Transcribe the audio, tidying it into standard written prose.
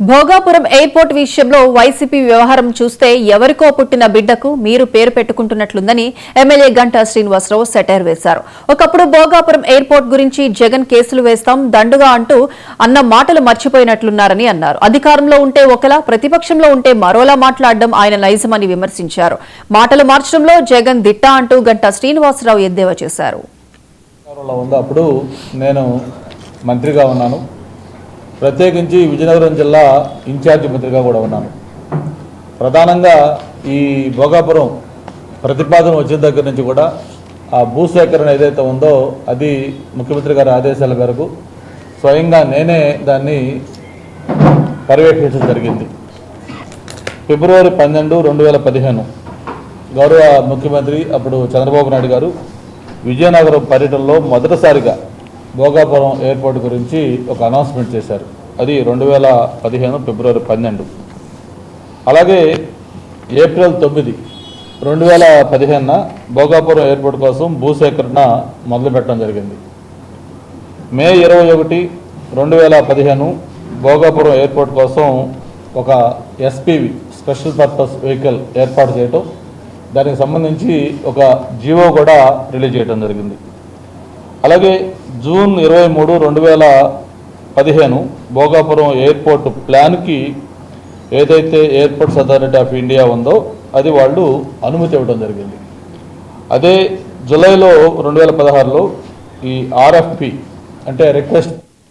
Bhogapuram airport విషయంలో YCP వ్యవహారం చూస్తే ఎవరికో పుట్టిన బిడ్డకు మీరు పేరు పెట్టుకుంటున్నట్లుందని ఎమ్మెల్యే గంటా శ్రీనివాసరావు సెటైర్ వేశారు. ఒకప్పుడు భోగాపురం ఎయిర్పోర్ట్ గురించి జగన్ కేసులు వేస్తాం దండుగా అంటూ అన్న మాటలు మర్చిపోయినట్లున్నారని అన్నారు. అధికారంలో ఉంటే ఒకలా, ప్రతిపక్షంలో ఉంటే మరోలా మాట్లాడడం ఆయన నైజమని విమర్శించారు. మాటలు మార్చడంలో జగన్ దిట్ట అంటూ గంటా శ్రీనివాసరావు ఎద్దేవా చేశారు. అప్పుడు నేను మంత్రిగా ఉన్నాను, ప్రత్యేకించి విజయనగరం జిల్లా ఇన్ఛార్జి మంత్రిగా కూడా ఉన్నాను. ప్రధానంగా ఈ భోగాపురం ప్రతిపాదన వచ్చిన దగ్గర నుంచి కూడా ఆ భూసేకరణ ఏదైతే ఉందో అది ముఖ్యమంత్రి గారి ఆదేశాల మేరకు స్వయంగా నేనే దాన్ని పర్యవేక్షించడం జరిగింది. ఫిబ్రవరి 12, 2015 గౌరవ ముఖ్యమంత్రి అప్పుడు చంద్రబాబు నాయుడు గారు విజయనగరం పర్యటనలో మొదటిసారిగా భోగాపురం ఎయిర్పోర్ట్ గురించి ఒక అనౌన్స్మెంట్ చేశారు. అది 2015 ఫిబ్రవరి 12. అలాగే ఏప్రిల్ 9, 2015 భోగాపురం ఎయిర్పోర్ట్ కోసం భూసేకరణ మొదలుపెట్టడం జరిగింది. మే 21, 2015 భోగాపురం ఎయిర్పోర్ట్ కోసం ఒక ఎస్పీవి స్పెషల్ పర్పస్ వెహికల్ ఏర్పాటు చేయటం, దానికి సంబంధించి ఒక జీవో కూడా రిలీజ్ చేయడం జరిగింది. అలాగే జూన్ 23, 2015 భోగాపురం ఎయిర్పోర్ట్ ప్లాన్కి ఏదైతే ఎయిర్పోర్ట్స్ అథారిటీ ఆఫ్ ఇండియా ఉందో అది వాళ్ళు అనుమతి ఇవ్వడం జరిగింది. అదే జూలైలో 2016లో ఈ ఆర్ఎఫ్పి అంటే రిక్వెస్ట్